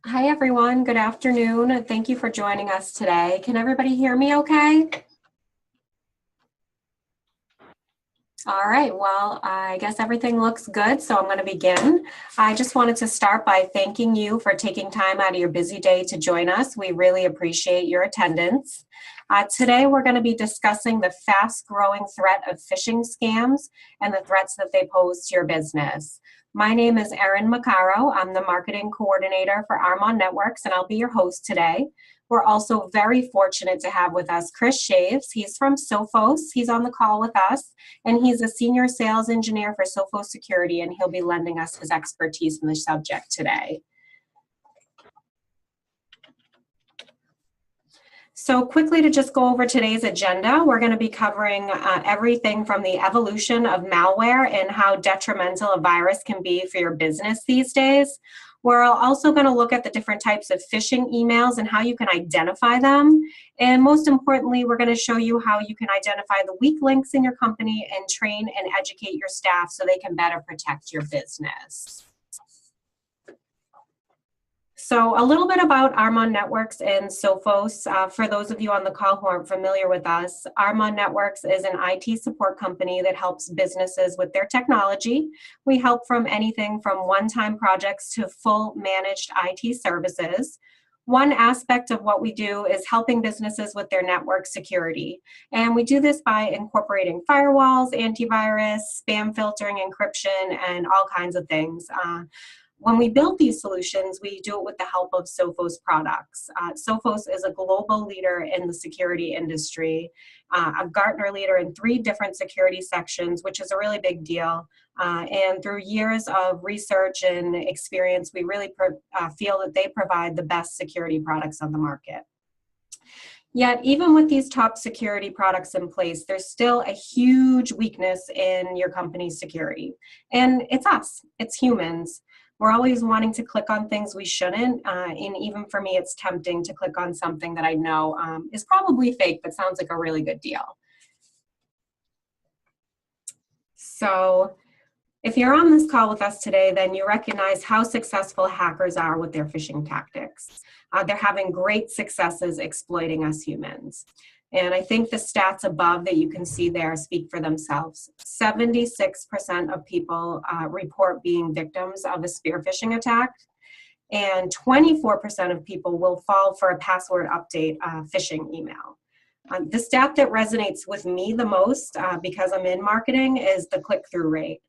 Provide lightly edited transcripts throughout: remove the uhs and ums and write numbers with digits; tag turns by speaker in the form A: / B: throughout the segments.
A: Hi, everyone. Good afternoon. Thank you for joining us today. Can everybody hear me okay? All right, well, I guess everything looks good, so I'm going to begin. I just wanted to start by thanking you for taking time out of your busy day to join us. We really appreciate your attendance. Today, we're going to be discussing the fast-growing threat of phishing scams and the threats that they pose to your business. My name is Erin Maccaro. I'm the marketing coordinator for RMON Networks, and I'll be your host today. We're also very fortunate to have with us Chris Shaves. He's from Sophos. He's on the call with us, and he's a senior sales engineer for Sophos Security, and he'll be lending us his expertise in the subject today. So quickly to just go over today's agenda, we're going to be covering everything from the evolution of malware and how detrimental a virus can be for your business these days. We're also going to look at the different types of phishing emails and how you can identify them. And most importantly, we're going to show you how you can identify the weak links in your company and train and educate your staff so they can better protect your business. So a little bit about RMON Networks and Sophos. For those of you on the call who aren't familiar with us, RMON Networks is an IT support company that helps businesses with their technology. We help from anything from one-time projects to full managed IT services. One aspect of what we do is helping businesses with their network security. And we do this by incorporating firewalls, antivirus, spam filtering, encryption, and all kinds of things. When we build these solutions, we do it with the help of Sophos products. Sophos is a global leader in the security industry, a Gartner leader in 3 different security sections, which is a really big deal. And through years of research and experience, we really feel that they provide the best security products on the market. Yet, even with these top security products in place, there's still a huge weakness in your company's security. And it's us, it's humans. We're always wanting to click on things we shouldn't, and even for me, it's tempting to click on something that I know is probably fake, but sounds like a really good deal. So if you're on this call with us today, then you recognize how successful hackers are with their phishing tactics. They're having great successes exploiting us humans. And I think the stats above that you can see there speak for themselves. 76% of people report being victims of a spear phishing attack, and 24% of people will fall for a password update phishing email. The stat that resonates with me the most, because I'm in marketing, is the click-through rate.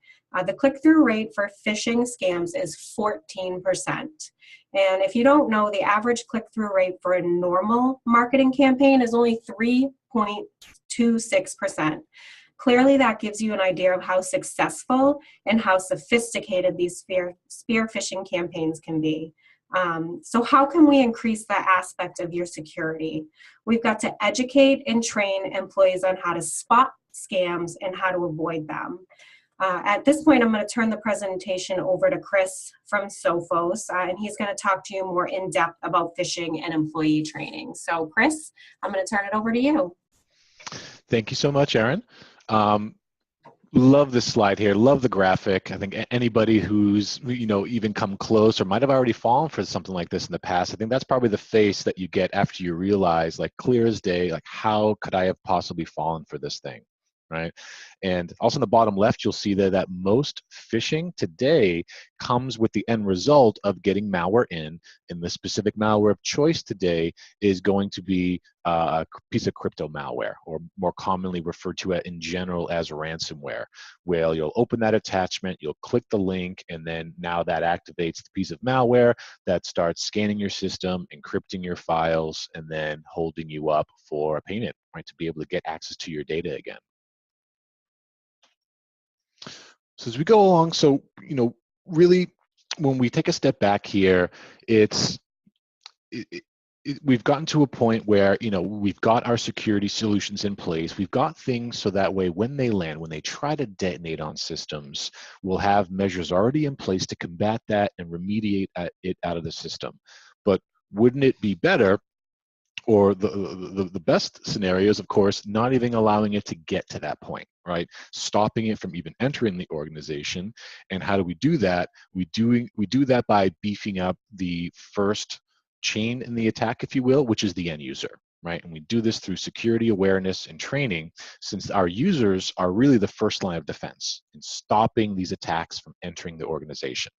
A: The click-through rate for phishing scams is 14%. And if you don't know, the average click-through rate for a normal marketing campaign is only 3.26%. Clearly, that gives you an idea of how successful and how sophisticated these spear phishing campaigns can be. So how can we increase that aspect of your security? We've got to educate and train employees on how to spot scams and how to avoid them. At this point, I'm going to turn the presentation over to Chris from Sophos, and he's going to talk to you more in depth about phishing and employee training. So Chris, I'm going to turn it over to you.
B: Thank you so much, Erin. Love this slide here. Love the graphic. I think anybody who's even come close or might have already fallen for something like this in the past, I think that's probably the face that you get after you realize, like clear as day, like how could I have possibly fallen for this thing, right? And also in the bottom left, you'll see that most phishing today comes with the end result of getting malware in, and the specific malware of choice today is going to be a piece of crypto malware, or more commonly referred to in general as ransomware, where you'll open that attachment, you'll click the link, and then now that activates the piece of malware that starts scanning your system, encrypting your files, and then holding you up for a payment, right, to be able to get access to your data again. So as we go along, so really, when we take a step back here, we've gotten to a point where we've got our security solutions in place. We've got things so that way when they land, when they try to detonate on systems, we'll have measures already in place to combat that and remediate it out of the system. But wouldn't it be better Or the best scenario is, of course, not even allowing it to get to that point, right? Stopping it from even entering the organization. And how do we do that? We do that by beefing up the first chain in the attack, if you will, which is the end user, right? And we do this through security awareness and training, since our users are really the first line of defense in stopping these attacks from entering the organization.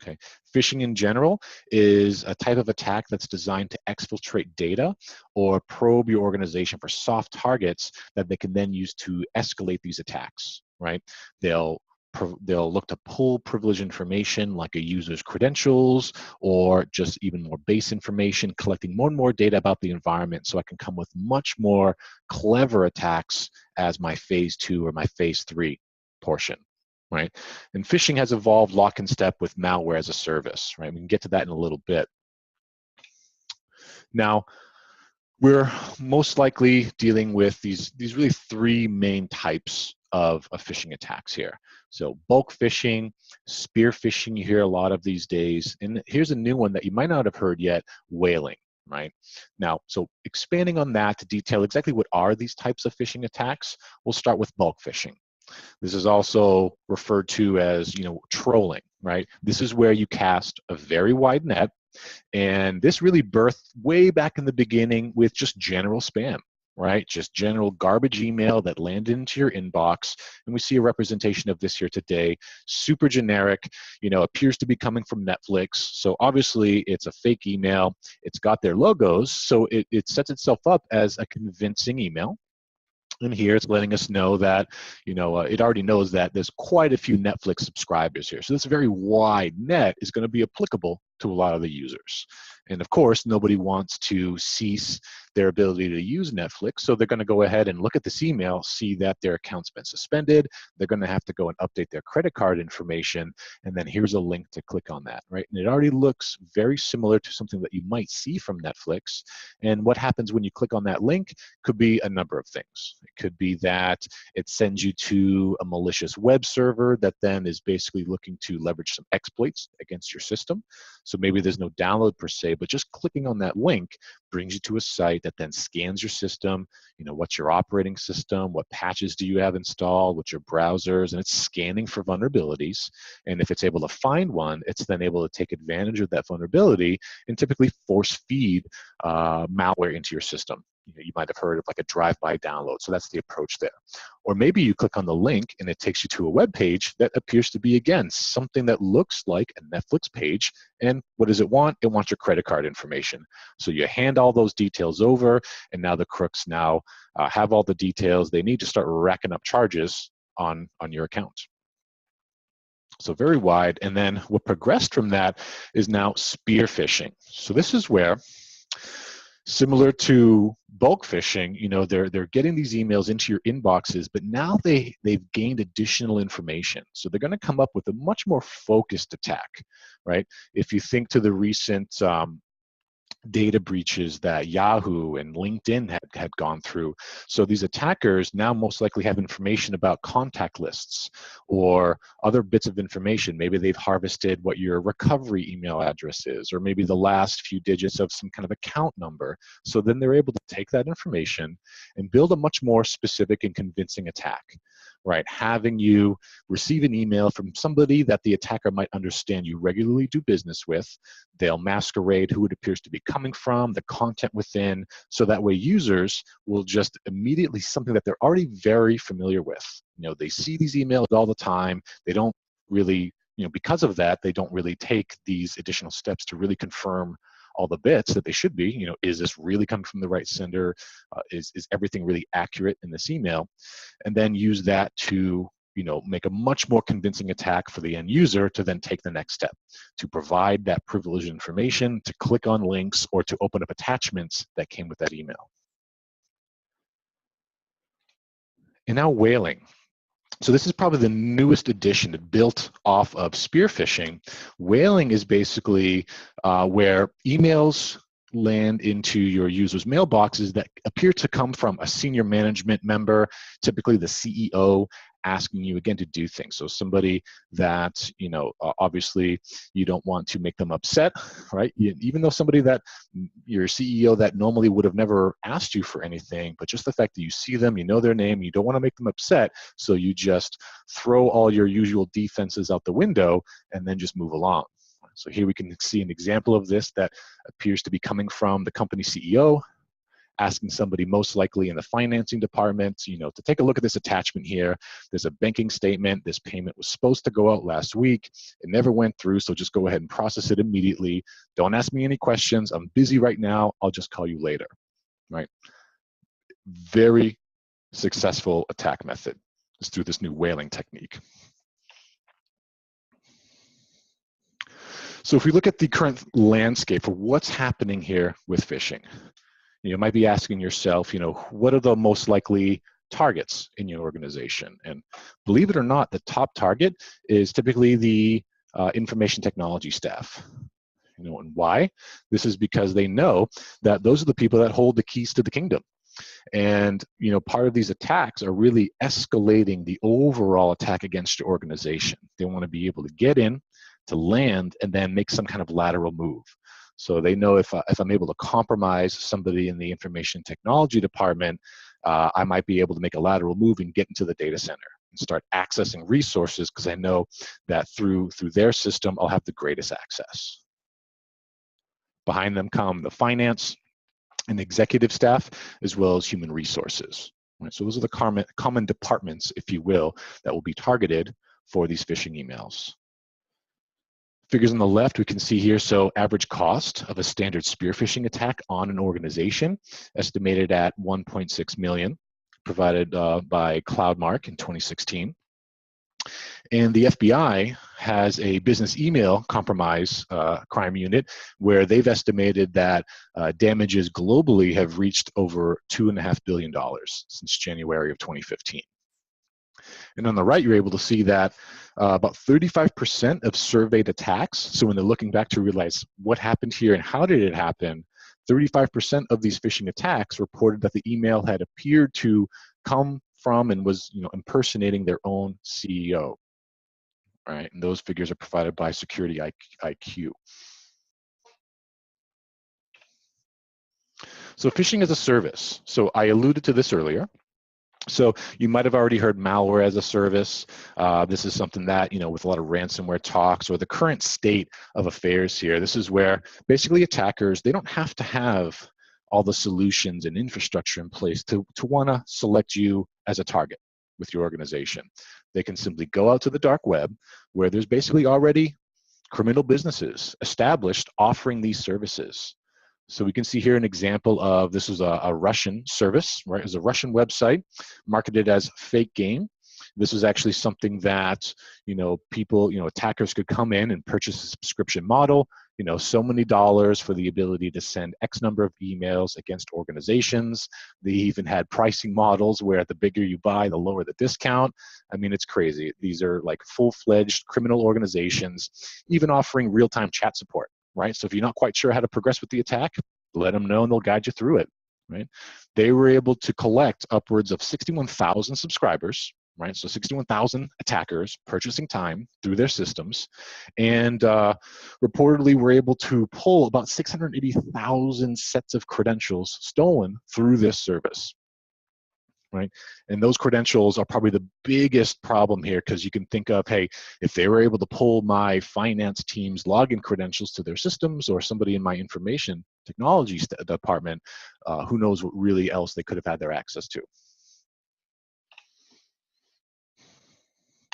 B: Okay. Phishing in general is a type of attack that's designed to exfiltrate data or probe your organization for soft targets that they can then use to escalate these attacks, right? They'll look to pull privileged information like a user's credentials, or just even more base information, collecting more and more data about the environment, so I can come with much more clever attacks as my phase 2 or my phase 3 portion. Right? And phishing has evolved lock and step with malware as a service, right? We can get to that in a little bit. Now, we're most likely dealing with these really 3 main types of phishing attacks here. So bulk phishing, spear phishing, you hear a lot of these days. And here's a new one that you might not have heard yet, whaling, right? Now, so expanding on that to detail exactly what are these types of phishing attacks, we'll start with bulk phishing. This is also referred to as, trolling, right? This is where you cast a very wide net, and this really birthed way back in the beginning with just general spam, right? Just general garbage email that landed into your inbox, and we see a representation of this here today. Super generic, appears to be coming from Netflix, so obviously it's a fake email. It's got their logos, so it sets itself up as a convincing email. And here it's letting us know that, it already knows that there's quite a few Netflix subscribers here. So this very wide net is going to be applicable to a lot of the users. And of course, nobody wants to cease their ability to use Netflix. So they're going to go ahead and look at this email, see that their account's been suspended. They're going to have to go and update their credit card information. And then here's a link to click on that, right? And it already looks very similar to something that you might see from Netflix. And what happens when you click on that link could be a number of things. It could be that it sends you to a malicious web server that then is basically looking to leverage some exploits against your system. So maybe there's no download per se, but just clicking on that link brings you to a site that then scans your system. What's your operating system? What patches do you have installed? What's your browsers? And it's scanning for vulnerabilities. And if it's able to find one, it's then able to take advantage of that vulnerability and typically force feed malware into your system. You might have heard of like a drive-by download. So that's the approach there. Or maybe you click on the link and it takes you to a web page that appears to be, again, something that looks like a Netflix page. And what does it want? It wants your credit card information. So you hand all those details over, and now the crooks now have all the details they need to start racking up charges on your account. So very wide. And then what progressed from that is now spear phishing. So this is where, similar to bulk phishing, they're getting these emails into your inboxes, but now they've gained additional information. So they're going to come up with a much more focused attack, right? If you think to the recent data breaches that Yahoo and LinkedIn had gone through. So these attackers now most likely have information about contact lists or other bits of information. Maybe they've harvested what your recovery email address is, or maybe the last few digits of some kind of account number. So then they're able to take that information and build a much more specific and convincing attack. Right, having you receive an email from somebody that the attacker might understand you regularly do business with. They'll masquerade who it appears to be coming from, the content within, so that way users will just immediately, something that they're already very familiar with. They see these emails all the time. They don't really, because of that, they don't really take these additional steps to really confirm all the bits that they should be. Is this really coming from the right sender? Is everything really accurate in this email? And then use that to make a much more convincing attack for the end user to then take the next step, to provide that privileged information, to click on links, or to open up attachments that came with that email. And now whaling. So this is probably the newest addition built off of spear phishing. Whaling is basically where emails land into your users' mailboxes that appear to come from a senior management member, typically the CEO, asking you again to do things. So somebody that, obviously you don't want to make them upset, right? Even though somebody that your CEO that normally would have never asked you for anything, but just the fact that you see them, you know their name, you don't want to make them upset, so you just throw all your usual defenses out the window and then just move along. So here we can see an example of this that appears to be coming from the company CEO, asking somebody most likely in the financing department, to take a look at this attachment here. There's a banking statement. This payment was supposed to go out last week. It never went through, so just go ahead and process it immediately. Don't ask me any questions. I'm busy right now. I'll just call you later, right? Very successful attack method is through this new whaling technique. So if we look at the current landscape for what's happening here with phishing, you might be asking yourself, what are the most likely targets in your organization? And believe it or not, the top target is typically the information technology staff. And why? This is because they know that those are the people that hold the keys to the kingdom. And part of these attacks are really escalating the overall attack against your organization. They want to be able to get in, to land, and then make some kind of lateral move. So they know if I'm able to compromise somebody in the information technology department, I might be able to make a lateral move and get into the data center and start accessing resources, because I know that through their system, I'll have the greatest access. Behind them come the finance and executive staff, as well as human resources. Right? So those are the common departments, if you will, that will be targeted for these phishing emails. Figures on the left, we can see here, so average cost of a standard spear phishing attack on an organization, estimated at $1.6 million, provided by Cloudmark in 2016. And the FBI has a business email compromise crime unit where they've estimated that damages globally have reached over $2.5 billion since January of 2015. And on the right, you're able to see that about 35% of surveyed attacks, so when they're looking back to realize what happened here and how did it happen, 35% of these phishing attacks reported that the email had appeared to come from and was impersonating their own CEO. Right? And those figures are provided by Security IQ. So phishing as a service. So I alluded to this earlier. So you might have already heard malware as a service. This is something that, with a lot of ransomware talks or the current state of affairs here, this is where basically attackers, they don't have to have all the solutions and infrastructure in place to want to select you as a target with your organization. They can simply go out to the dark web where there's basically already criminal businesses established offering these services. So we can see here an example of, this was a Russian service, right? It was a Russian website marketed as fake game. This was actually something that, people, attackers could come in and purchase a subscription model, so many dollars for the ability to send X number of emails against organizations. They even had pricing models where the bigger you buy, the lower the discount. I mean, it's crazy. These are like full-fledged criminal organizations, even offering real-time chat support, right? So if you're not quite sure how to progress with the attack, let them know and they'll guide you through it, right? They were able to collect upwards of 61,000 subscribers, right? So 61,000 attackers purchasing time through their systems, and reportedly were able to pull about 680,000 sets of credentials stolen through this service, right? And those credentials are probably the biggest problem here, because you can think of, hey, if they were able to pull my finance team's login credentials to their systems, or somebody in my information technology department, who knows what really else they could have had their access to.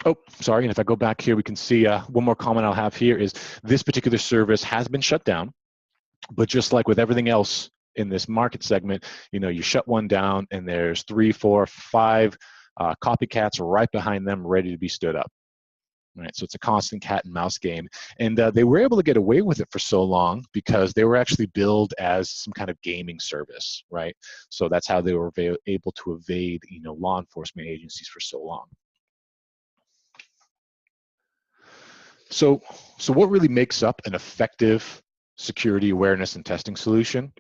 B: Oh, sorry, and if I go back here, we can see one more comment I'll have here is this particular service has been shut down, but just like with everything else in this market segment, you shut one down and there's 3, 4, 5 copycats right behind them ready to be stood up. Right, so it's a constant cat and mouse game, and they were able to get away with it for so long because they were actually billed as some kind of gaming service, right? So that's how they were able to evade, law enforcement agencies for so long. So what really makes up an effective security awareness and testing solution?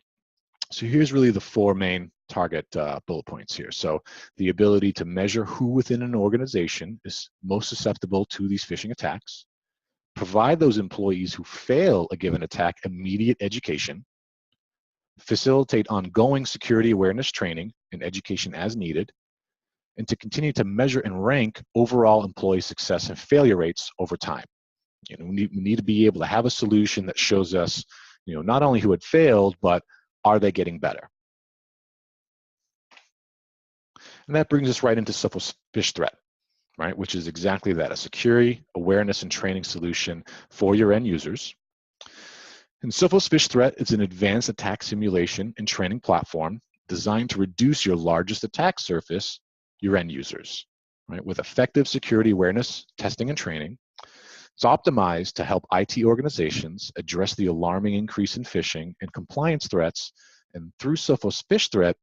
B: So here's really the 4 main target bullet points here. So the ability to measure who within an organization is most susceptible to these phishing attacks, provide those employees who fail a given attack immediate education, facilitate ongoing security awareness training and education as needed, and to continue to measure and rank overall employee success and failure rates over time. We need to be able to have a solution that shows us, not only who had failed, but are they getting better? And that brings us right into Sophos Phish threat, right? Which is exactly that, a security, awareness, and training solution for your end users. And Sophos Phish threat is an advanced attack simulation and training platform designed to reduce your largest attack surface, your end users, right? With effective security awareness, testing, and training. It's optimized to help IT organizations address the alarming increase in phishing and compliance threats. And through Sophos Phish threat,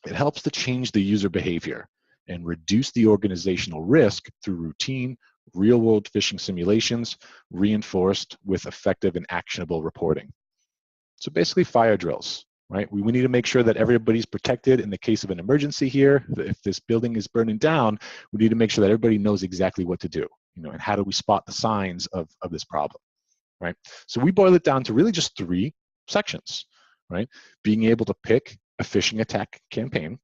B: it helps to change the user behavior and reduce the organizational risk through routine, real-world phishing simulations, reinforced with effective and actionable reporting. So basically fire drills, right? We need to make sure that everybody's protected in the case of an emergency here. If this building is burning down, we need to make sure that everybody knows exactly what to do, and how do we spot the signs of this problem, right? So we boil it down to really just 3 sections, right? Being able to pick a phishing attack campaign,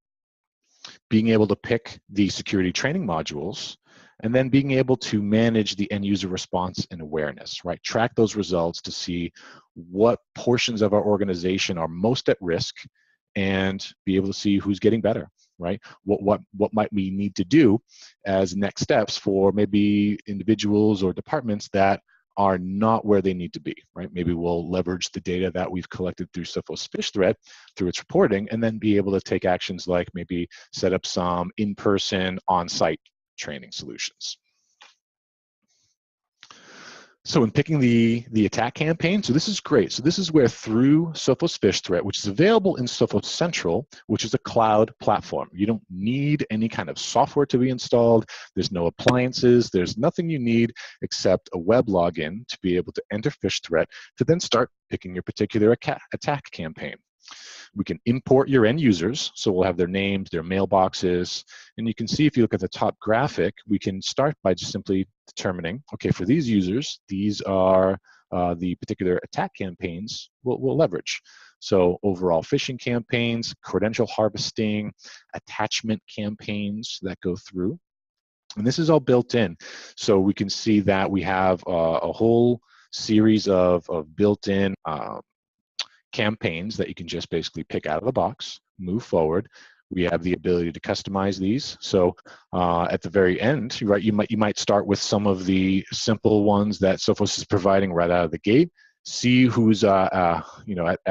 B: being able to pick the security training modules, and then being able to manage the end user response and awareness, right? Track those results to see what portions of our organization are most at risk and be able to see who's getting better, right? What might we need to do as next steps for maybe individuals or departments that are not where they need to be, right? Maybe we'll leverage the data that we've collected through Sophos Phish threat, through its reporting, and then be able to take actions like maybe set up some in-person, on-site training solutions. So in picking the attack campaign, so this is great. So this is where through Sophos Phish threat, which is available in Sophos Central, which is a cloud platform. You don't need any kind of software to be installed. There's no appliances. There's nothing you need except a web login to be able to enter Phish threat to then start picking your particular attack campaign. We can import your end users, so we'll have their names, their mailboxes, and you can see if you look at the top graphic, we can start by just simply determining, okay, for these users, these are the particular attack campaigns we'll leverage. So overall phishing campaigns, credential harvesting, attachment campaigns that go through. And this is all built in. So we can see that we have a whole series of built-in campaigns that you can just basically pick out of the box, move forward. We have the ability to customize these. So at the very end, right, you might start with some of the simple ones that Sophos is providing right out of the gate. See who's at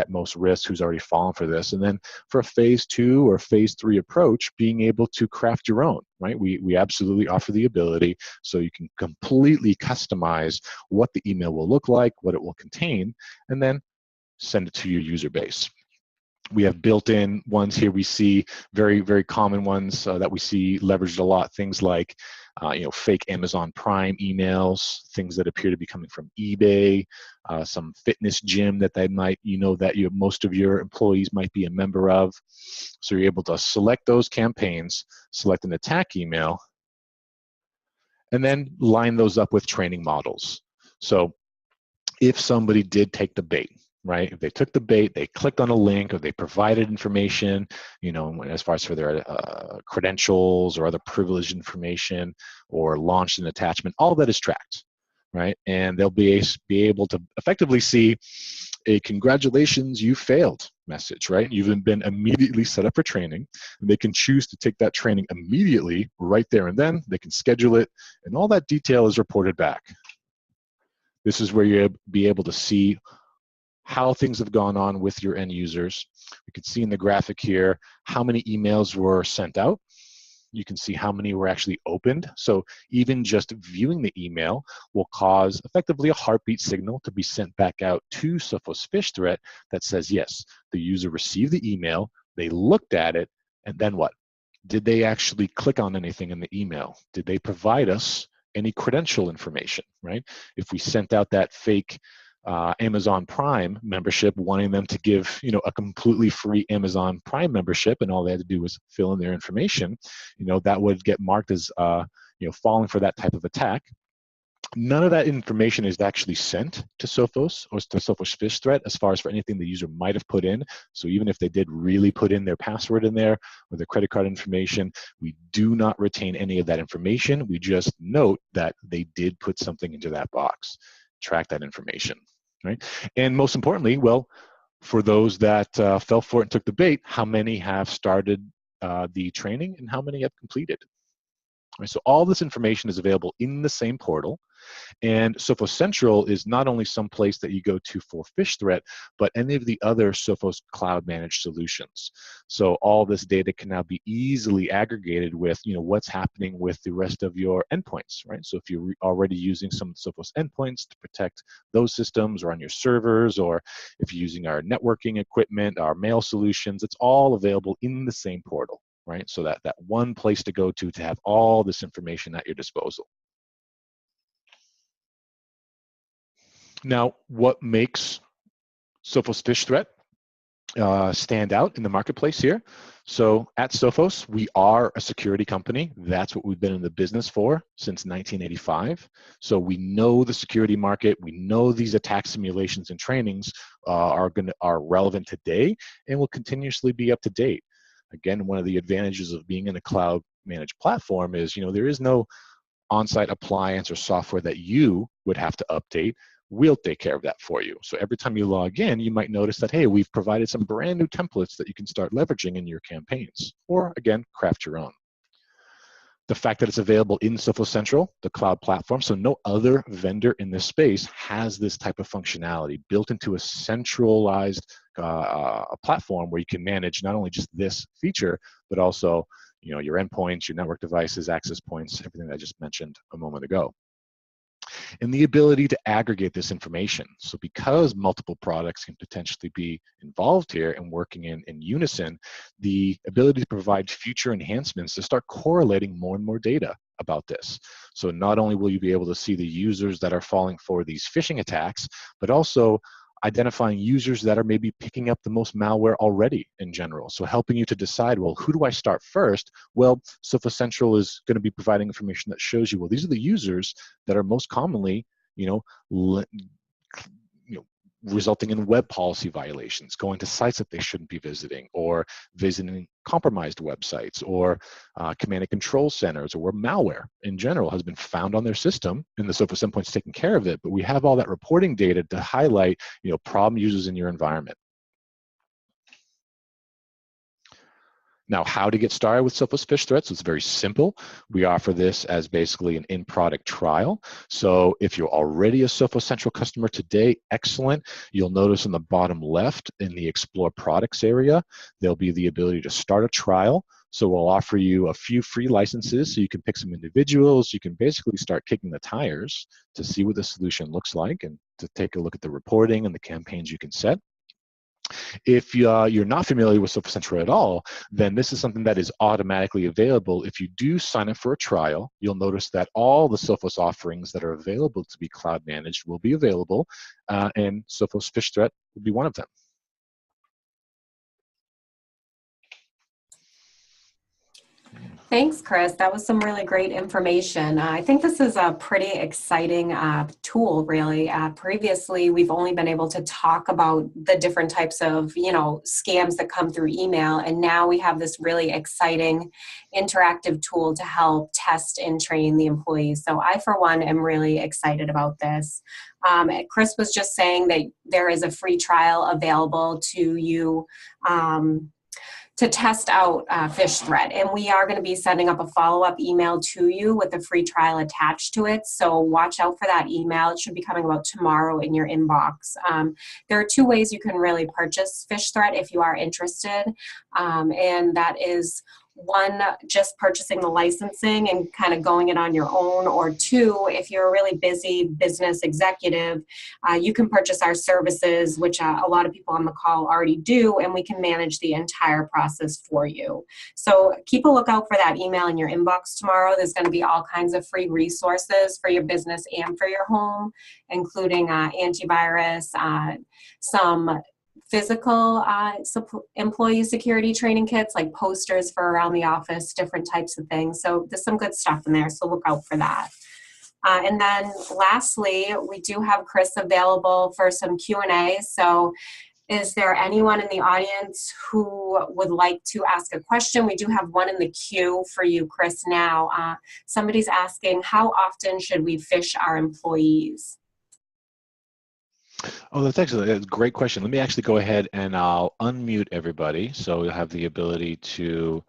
B: most risk, who's already fallen for this, and then for a phase 2 or phase 3 approach, being able to craft your own. Right, we absolutely offer the ability, so you can completely customize what the email will look like, what it will contain, and then send it to your user base. We have built-in ones here. We see very, very common ones that we see leveraged a lot. Things like, fake Amazon Prime emails, things that appear to be coming from eBay, some fitness gym that they might, most of your employees might be a member of. So you're able to select those campaigns, select an attack email, and then line those up with training models. So if somebody did take the bait, right? If they took the bait, they clicked on a link, or they provided information, as far as for their credentials or other privileged information, or launched an attachment, all of that is tracked, right? And they'll be able to effectively see a "congratulations, you failed" message, right? You've been immediately set up for training, and they can choose to take that training immediately, right there and then. They can schedule it, and all that detail is reported back. This is where you'll be able to see how things have gone on with your end users. You can see in the graphic here how many emails were sent out. You can see how many were actually opened. So even just viewing the email will cause effectively a heartbeat signal to be sent back out to Sophos Phish threat that says, yes, the user received the email, they looked at it, and then what? Did they actually click on anything in the email? Did they provide us any credential information, right? If we sent out that fake Amazon Prime membership, wanting them to give, a completely free Amazon Prime membership, and all they had to do was fill in their information, that would get marked as, falling for that type of attack. None of that information is actually sent to Sophos or to Sophos Phish threat as far as for anything the user might have put in. So even if they did really put in their password in there or their credit card information, we do not retain any of that information. We just note that they did put something into that box, track that information, right? And most importantly, well, for those that fell for it and took the bait, how many have started the training and how many have completed? Right, so all this information is available in the same portal. And Sophos Central is not only some place that you go to for Phish threat, but any of the other Sophos cloud managed solutions. So all this data can now be easily aggregated with, what's happening with the rest of your endpoints, right? So if you're already using some Sophos endpoints to protect those systems, or on your servers, or if you're using our networking equipment, our mail solutions, it's all available in the same portal, right? So that one place to go to have all this information at your disposal. Now, what makes Sophos Phish threat stand out in the marketplace here? So at Sophos, we are a security company. That's what we've been in the business for since 1985. So we know the security market. We know these attack simulations and trainings are relevant today and will continuously be up to date. Again, one of the advantages of being in a cloud managed platform is, there is no on-site appliance or software that you would have to update. We'll take care of that for you. So every time you log in, you might notice that, hey, we've provided some brand new templates that you can start leveraging in your campaigns, or again, craft your own. The fact that it's available in Sophos Central, the cloud platform, so no other vendor in this space has this type of functionality built into a centralized platform where you can manage not only just this feature, but also your endpoints, your network devices, access points, everything that I just mentioned a moment ago. And the ability to aggregate this information. So because multiple products can potentially be involved here and working in unison, the ability to provide future enhancements to start correlating more and more data about this. So not only will you be able to see the users that are falling for these phishing attacks, but also identifying users that are maybe picking up the most malware already in general. So helping you to decide, well, who do I start first? Well, Sophos Central is going to be providing information that shows you, well, these are the users that are most commonly, resulting in web policy violations, going to sites that they shouldn't be visiting, or visiting compromised websites, or command and control centers, or where malware in general has been found on their system, and the Sophos endpoint's taking care of it. But we have all that reporting data to highlight, problem users in your environment. Now, how to get started with Sophos Phish threats? It's very simple. We offer this as basically an in-product trial. So if you're already a Sophos Central customer today, excellent. You'll notice on the bottom left in the Explore Products area, there'll be the ability to start a trial. So we'll offer you a few free licenses so you can pick some individuals. You can basically start kicking the tires to see what the solution looks like and to take a look at the reporting and the campaigns you can set. If you're not familiar with Sophos Central at all, then this is something that is automatically available. If you do sign up for a trial, you'll notice that all the Sophos offerings that are available to be cloud managed will be available, and Sophos Phish Threat will be one of them.
A: Thanks, Chris. That was some really great information. I think this is a pretty exciting tool, really. Previously, we've only been able to talk about the different types of, scams that come through email, and now we have this really exciting interactive tool to help test and train the employees. So I, for one, am really excited about this. Chris was just saying that there is a free trial available to you to test out Phish threat. And we are going to be sending up a follow-up email to you with a free trial attached to it. So watch out for that email. It should be coming about tomorrow in your inbox. There are two ways you can really purchase Phish threat if you are interested. And that is, one, just purchasing the licensing and kind of going it on your own, or two, if you're a really busy business executive, you can purchase our services, which a lot of people on the call already do, and we can manage the entire process for you. So keep a lookout for that email in your inbox tomorrow. There's going to be all kinds of free resources for your business and for your home, including antivirus, some physical employee security training kits, like posters for around the office, different types of things. So there's some good stuff in there, so look out for that. And then lastly, we do have Chris available for some Q&A. So is there anyone in the audience who would like to ask a question? We do have one in the queue for you, Chris, now. Somebody's asking, how often should we phish our employees?
B: Oh, that's excellent. That's a great question. Let me actually go ahead and I'll unmute everybody so you'll have the ability to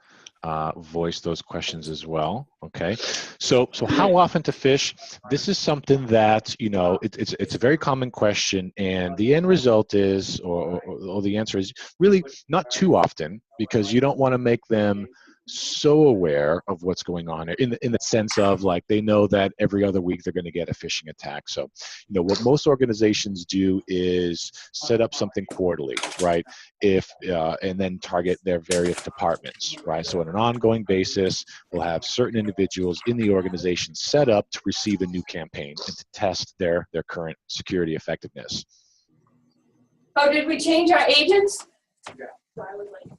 B: voice those questions as well. Okay. So how often to phish? This is something that, you know, it's a very common question, and the end result is, or the answer is really not too often, because you don't want to make them so aware of what's going on in the sense of, like, they know that every other week they're going to get a phishing attack. So, you know, what most organizations do is set up something quarterly, right? And then target their various departments, right? So on an ongoing basis, we'll have certain individuals in the organization set up to receive a new campaign and to test their current security effectiveness.
C: Oh, did we change our agents? Yeah. So I would like to.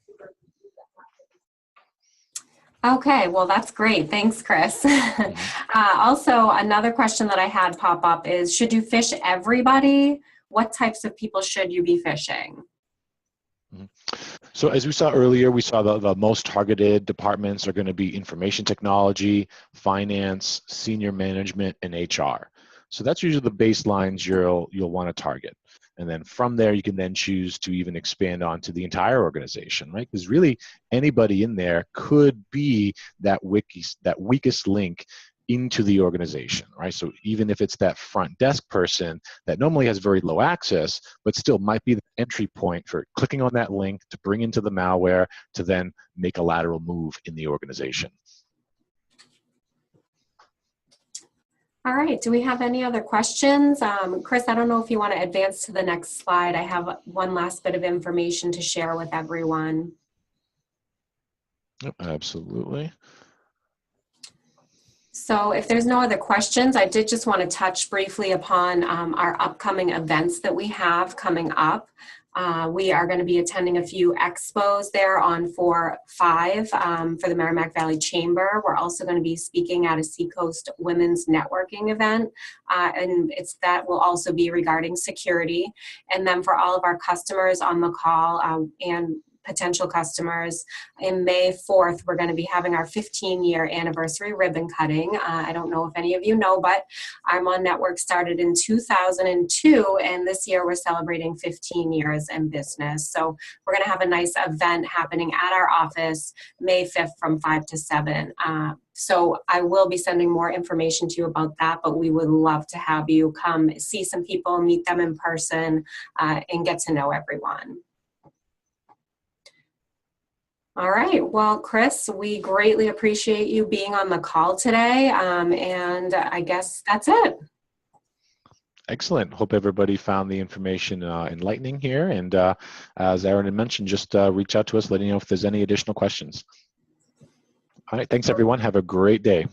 A: Okay, well, that's great. Thanks, Chris. Also, another question that I had pop up is, should you phish everybody? What types of people should you be phishing?
B: So as we saw earlier, we saw the most targeted departments are going to be information technology, finance, senior management, and HR. So that's usually the baselines you'll want to target. And then from there, you can then choose to even expand onto the entire organization, right? Because really anybody in there could be that weakest link into the organization, right? So even if it's that front desk person that normally has very low access, but still might be the entry point for clicking on that link to bring into the malware to then make a lateral move in the organization.
A: All right, do we have any other questions? Chris, I don't know if you want to advance to the next slide. I have one last bit of information to share with everyone.
B: Absolutely.
A: So if there's no other questions, I did just want to touch briefly upon our upcoming events that we have coming up. We are going to be attending a few expos there on 4/5 for the Merrimack Valley Chamber. We're also going to be speaking at a Seacoast Women's Networking event, and that will also be regarding security. And then for all of our customers on the call and potential customers, in May 4th, we're going to be having our 15-year anniversary ribbon cutting. I don't know if any of you know, but RMON Network started in 2002, and this year we're celebrating 15 years in business. So we're going to have a nice event happening at our office May 5th from 5 to 7. So I will be sending more information to you about that, but we would love to have you come see some people, meet them in person, and get to know everyone. All right, well, Chris, we greatly appreciate you being on the call today, and I guess that's it.
B: Excellent. Hope everybody found the information enlightening here, and as Aaron had mentioned, just reach out to us, letting you know if there's any additional questions. All right, thanks everyone. Have a great day.